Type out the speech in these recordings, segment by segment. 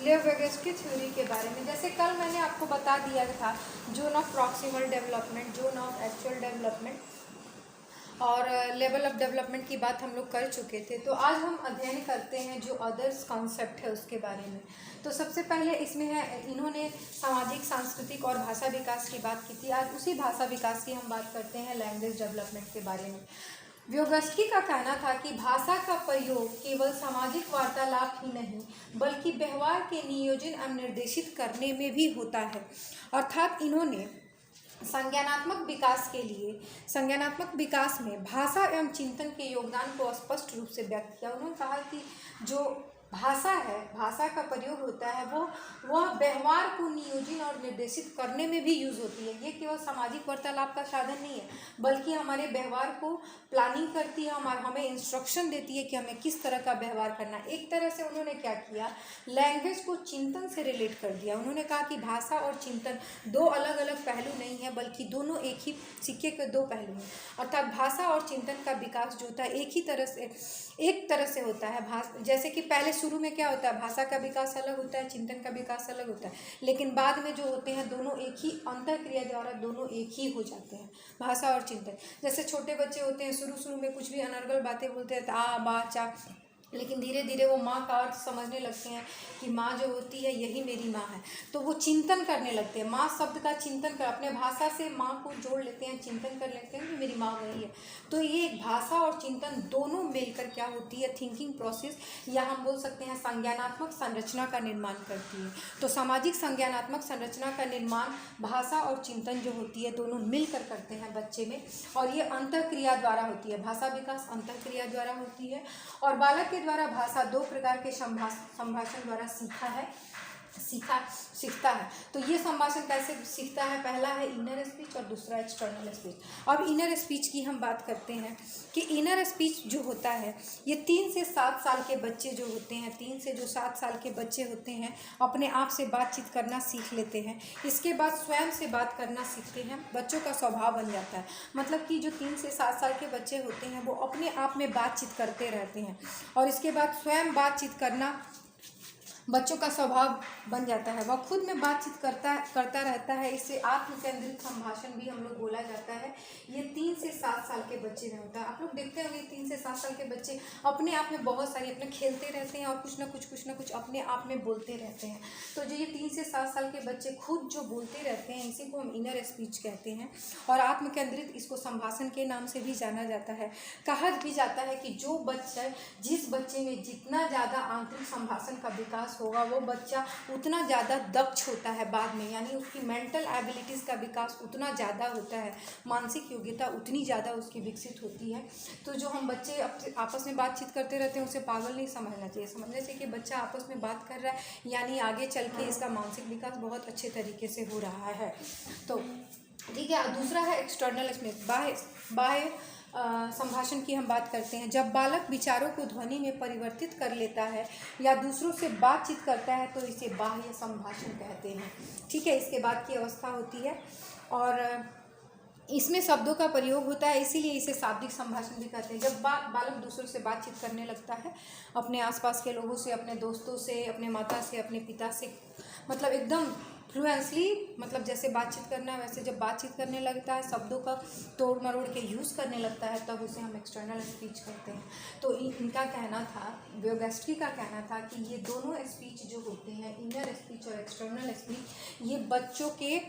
लेव वेगोस्की थ्योरी के बारे में। जैसे कल मैंने आपको बता दिया था zone of proximal development, zone of actual development और लेवल ऑफ डेवलपमेंट की बात हम लोग कर चुके थे। तो आज हम अध्ययन करते हैं जो अदर्स कॉन्सेप्ट है उसके बारे में। तो सबसे पहले इसमें है, इन्होंने सामाजिक, सांस्कृतिक और भाषा विकास की बात की थी। आज उसी भाषा विकास की हम बात करते हैं, लैंग्वेज डेवलपमेंट के बारे में। व्यगोस्की का कहना था कि भाषा का प्रयोग केवल सामाजिक वार्तालाप ही नहीं बल्कि व्यवहार के नियोजन और निर्देशित करने में भी होता है। अर्थात इन्होंने संज्ञानात्मक विकास के लिए, संज्ञानात्मक विकास में भाषा एवं चिंतन के योगदान को स्पष्ट रूप से व्यक्त किया। उन्होंने कहा कि जो भाषा है, भाषा का प्रयोग होता है वह व्यवहार को नियोजन और निर्देशित करने में भी यूज़ होती है। ये केवल सामाजिक वार्तालाप का साधन नहीं है बल्कि हमारे व्यवहार को प्लानिंग करती है, हमें इंस्ट्रक्शन देती है कि हमें किस तरह का व्यवहार करना है। एक तरह से उन्होंने क्या किया, लैंग्वेज को चिंतन से रिलेट कर दिया। उन्होंने कहा कि भाषा और चिंतन दो अलग अलग पहलू नहीं है बल्कि दोनों एक ही सिक्के के दो पहलू हैं। अर्थात भाषा और चिंतन का विकास जो होता है एक तरह से होता है। जैसे कि पहले शुरू में क्या होता है, भाषा का विकास अलग होता है, चिंतन का विकास अलग होता है, लेकिन बाद में जो होते हैं दोनों एक ही अंतःक्रिया द्वारा दोनों एक ही हो जाते हैं, भाषा और चिंतन। जैसे छोटे बच्चे होते हैं, शुरू में कुछ भी अनर्गल बातें बोलते हैं, आ बा चा, लेकिन धीरे धीरे वो माँ का अर्थ समझने लगते हैं कि माँ जो होती है यही मेरी माँ है, तो वो चिंतन करने लगते हैं। माँ शब्द का चिंतन कर, अपने भाषा से माँ को जोड़ लेते हैं, चिंतन कर लेते हैं कि मेरी माँ वही है। तो ये भाषा और चिंतन दोनों मिलकर क्या होती है, थिंकिंग प्रोसेस, या हम बोल सकते हैं संज्ञानात्मक संरचना का निर्माण करती है। तो सामाजिक संज्ञानात्मक संरचना का निर्माण भाषा और चिंतन जो होती है दोनों मिलकर करते हैं बच्चे में, और ये अंतःक्रिया द्वारा होती है। भाषा विकास अंतःक्रिया द्वारा होती है और बालक के द्वारा भाषा दो प्रकार के संभाषण द्वारा सीखता है। तो ये संभाषण कैसे सीखता है, पहला है इनर स्पीच और दूसरा एक्सटर्नल स्पीच। अब इनर स्पीच की हम बात करते हैं कि इनर स्पीच जो होता है ये 3 से 7 साल के बच्चे जो होते हैं, 3 से जो 7 साल के बच्चे होते हैं अपने आप से बातचीत करना सीख लेते हैं। इसके बाद स्वयं से बात करना सीखते हैं, बच्चों का स्वभाव बन जाता है। मतलब कि जो 3 से 7 साल के बच्चे होते हैं वो अपने आप में बातचीत करते रहते हैं और इसके बाद स्वयं बातचीत करना बच्चों का स्वभाव बन जाता है। वह खुद में बातचीत करता रहता है। इसे आत्म केंद्रित संभाषण भी हम लोग बोला जाता है। ये 3 से 7 साल के बच्चे में होता है। आप लोग देखते होंगे 3 से 7 साल के बच्चे अपने आप में बहुत सारी अपने खेलते रहते हैं और कुछ ना कुछ अपने आप में बोलते रहते हैं। तो जो ये 3 से 7 साल के बच्चे खुद जो बोलते रहते हैं इसी को हम इनर स्पीच कहते हैं और आत्म केंद्रित इसको संभाषण के नाम से भी जाना जाता है। कहा भी जाता है कि जिस बच्चे में जितना ज़्यादा आंतरिक संभाषण का विकास होगा वो बच्चा उतना ज़्यादा दक्ष होता है बाद में, यानी उसकी मेंटल एबिलिटीज़ का विकास उतना ज़्यादा होता है, मानसिक योग्यता उतनी ज़्यादा उसकी विकसित होती है। तो जो हम बच्चे आपस में बातचीत करते रहते हैं उसे पागल नहीं समझना चाहिए। समझना चाहिए कि बच्चा आपस में बात कर रहा है यानी आगे चल के इसका मानसिक विकास बहुत अच्छे तरीके से हो रहा है। तो ठीक है। दूसरा है एक्सटर्नल स्पीच, बाह्य संभाषण की हम बात करते हैं। जब बालक विचारों को ध्वनि में परिवर्तित कर लेता है या दूसरों से बातचीत करता है तो इसे बाह्य संभाषण कहते हैं। ठीक है, इसके बाद की अवस्था होती है और इसमें शब्दों का प्रयोग होता है, इसीलिए इसे शाब्दिक संभाषण भी कहते हैं। जब बालक दूसरों से बातचीत करने लगता है, अपने आसपास के लोगों से, अपने दोस्तों से, अपने माता से, अपने पिता से, मतलब एकदम फ्लुएंसली, मतलब जैसे बातचीत करना है वैसे जब बातचीत करने लगता है, शब्दों का तोड़ मरोड़ के यूज़ करने लगता है, तब उसे हम एक्सटर्नल स्पीच कहते हैं। तो इनका कहना था, व्यगोस्की का कहना था कि ये दोनों स्पीच जो होते हैं, इनर स्पीच और एक्सटर्नल स्पीच, ये बच्चों के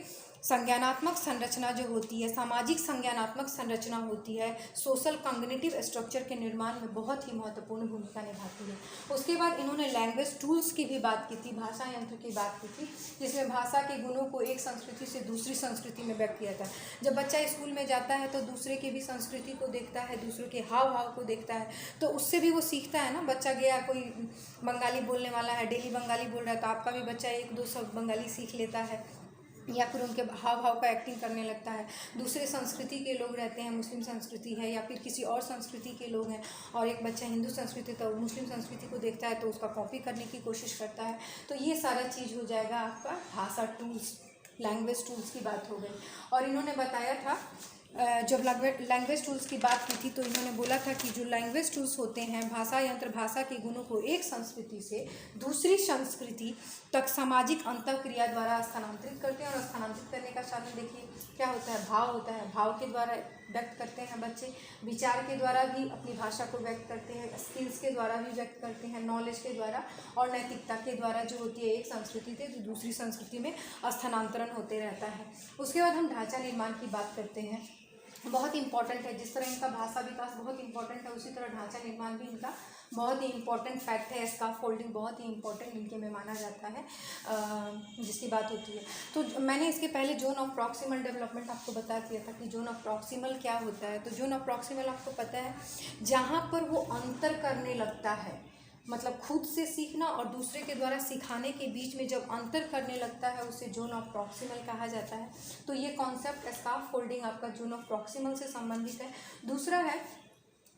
संज्ञानात्मक संरचना जो होती है, सामाजिक संज्ञानात्मक संरचना होती है, सोशल कॉग्निटिव स्ट्रक्चर के निर्माण में बहुत ही महत्वपूर्ण भूमिका निभाती है। उसके बाद इन्होंने लैंग्वेज टूल्स की भी बात की थी, भाषा यंत्र की बात की थी, जिसमें भाषा के गुणों को एक संस्कृति से दूसरी संस्कृति में व्यक्त किया था। जब बच्चा स्कूल में जाता है तो दूसरे की भी संस्कृति को देखता है, दूसरों के हाव भाव को देखता है, तो उससे भी वो सीखता है ना। बच्चा गया, कोई बंगाली बोलने वाला है, डेली बंगाली बोल रहा है, तो आपका भी बच्चा 1-2 शब्द बंगाली सीख लेता है या फिर उनके हाव भाव का एक्टिंग करने लगता है। दूसरे संस्कृति के लोग रहते हैं, मुस्लिम संस्कृति है या फिर किसी और संस्कृति के लोग हैं, और एक बच्चा हिंदू संस्कृति तो मुस्लिम संस्कृति को देखता है तो उसका कॉपी करने की कोशिश करता है। तो ये सारा चीज़ हो जाएगा आपका भाषा टूल्स, लैंग्वेज टूल्स की बात हो गई। और इन्होंने बताया था जब लैंग्वेज टूल्स की बात की थी तो इन्होंने बोला था कि जो लैंग्वेज टूल्स होते हैं भाषा यंत्र भाषा के गुणों को एक संस्कृति से दूसरी संस्कृति तक सामाजिक अंतःक्रिया द्वारा स्थानांतरित करते हैं। और स्थानांतरित करने का साधन देखिए क्या होता है, भाव होता है। भाव के द्वारा व्यक्त करते हैं बच्चे, विचार के द्वारा भी अपनी भाषा को व्यक्त करते हैं, स्किल्स के द्वारा भी व्यक्त करते हैं, नॉलेज के द्वारा और नैतिकता के द्वारा जो होती है एक संस्कृति से दूसरी संस्कृति में स्थानांतरण होते रहता है। उसके बाद हम ढांचा निर्माण की बात करते हैं, बहुत इंपॉर्टेंट है। जिस तरह इनका भाषा विकास बहुत इंपॉर्टेंट है उसी तरह ढांचा निर्माण भी इनका बहुत ही इंपॉर्टेंट फैक्ट है। स्काफोल्डिंग बहुत ही इंपॉर्टेंट इनके में माना जाता है जिसकी बात होती है। तो मैंने इसके पहले जोन ऑफ प्रॉक्सिमल डेवलपमेंट आपको बता दिया था कि जोन ऑफ प्रॉक्सिमल क्या होता है। तो जोन ऑफ प्रॉक्सिमल आपको पता है जहाँ पर वो अंतर करने लगता है, मतलब खुद से सीखना और दूसरे के द्वारा सिखाने के बीच में जब अंतर करने लगता है उसे जोन ऑफ प्रॉक्सिमल कहा जाता है। तो ये कॉन्सेप्ट स्काफ फोल्डिंग आपका जोन ऑफ प्रॉक्सिमल से संबंधित है। दूसरा है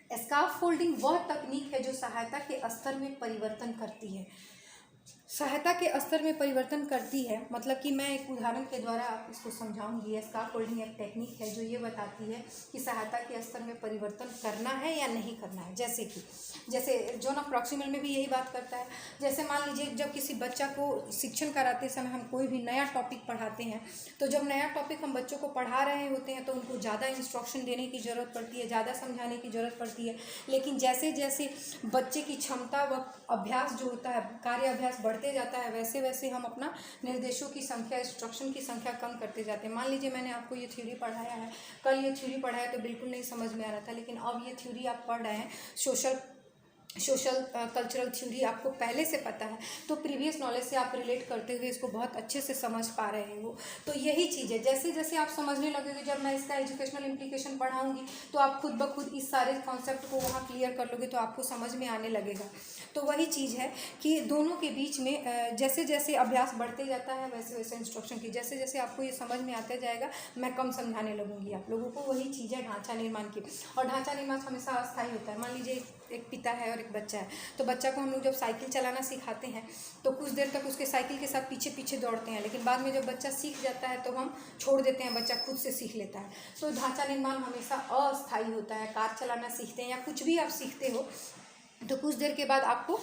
स्काफ फोल्डिंग वह तकनीक है जो सहायता के स्तर में परिवर्तन करती है। सहायता के स्तर में परिवर्तन करती है मतलब कि मैं एक उदाहरण के द्वारा आप इसको समझाऊंगी। स्काफ फोल्डिंग एक टेक्निक है जो ये बताती है कि सहायता के स्तर में परिवर्तन करना है या नहीं करना है। जैसे जोन ऑफ प्रॉक्सिमल में भी यही बात करता है। जैसे मान लीजिए जब किसी बच्चा को शिक्षण कराते समय हम कोई भी नया टॉपिक पढ़ाते हैं तो जब नया टॉपिक हम बच्चों को पढ़ा रहे होते हैं तो उनको ज़्यादा इंस्ट्रक्शन देने की ज़रूरत पड़ती है, ज़्यादा समझाने की ज़रूरत पड़ती है। लेकिन जैसे जैसे बच्चे की क्षमता व अभ्यास जो होता है, कार्य अभ्यास बढ़ते जाता है, वैसे वैसे हम अपना निर्देशों की संख्या, इंस्ट्रक्शन की संख्या कम करते जाते हैं। मान लीजिए मैंने आपको ये थ्योरी पढ़ाया है, कल ये थ्योरी पढ़ाया तो बिल्कुल नहीं समझ में आ रहा था, लेकिन अब ये थ्योरी आप पढ़ रहे हैं, सोशल कल्चरल थ्योरी आपको पहले से पता है तो प्रीवियस नॉलेज से आप रिलेट करते हुए इसको बहुत अच्छे से समझ पा रहे हो। तो यही चीज़ है, जैसे जैसे आप समझने लगोगे, जब मैं इसका एजुकेशनल इम्प्लीकेशन पढ़ाऊंगी तो आप खुद ब खुद इस सारे कॉन्सेप्ट को वहाँ क्लियर कर लोगे तो आपको समझ में आने लगेगा। तो वही चीज़ है कि दोनों के बीच में जैसे जैसे अभ्यास बढ़ते जाता है वैसे वैसे इंस्ट्रक्शन की जैसे जैसे आपको ये समझ में आता जाएगा मैं कम समझाने लगूंगी आप लोगों को। वही चीज़ है ढांचा निर्माण की। और ढांचा निर्माण हमेशा अस्थायी होता है। मान लीजिए एक पिता है और एक बच्चा है, तो बच्चा को हम लोग जब साइकिल चलाना सिखाते हैं तो कुछ देर तक उसके साइकिल के साथ पीछे पीछे दौड़ते हैं, लेकिन बाद में जब बच्चा सीख जाता है तो हम छोड़ देते हैं, बच्चा खुद से सीख लेता है। तो ढांचा निर्माण हमेशा अस्थायी होता है। कार चलाना सीखते हैं या कुछ भी आप सीखते हो तो कुछ देर के बाद आपको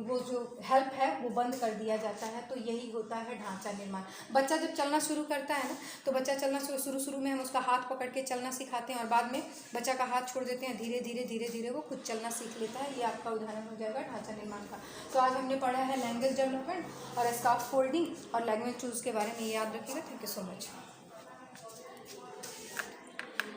वो जो हेल्प है वो बंद कर दिया जाता है। तो यही होता है ढांचा निर्माण। बच्चा जब चलना शुरू करता है ना तो बच्चा चलना शुरू में हम उसका हाथ पकड़ के चलना सिखाते हैं और बाद में बच्चा का हाथ छोड़ देते हैं, धीरे धीरे वो खुद चलना सीख लेता है। ये आपका उदाहरण हो जाएगा ढांचा निर्माण का। तो आज हमने पढ़ा है लैंग्वेज डेवलपमेंट और स्काफ फोल्डिंग और लैंग्वेज टूल्स के बारे में। याद रखिएगा। Thank you so much.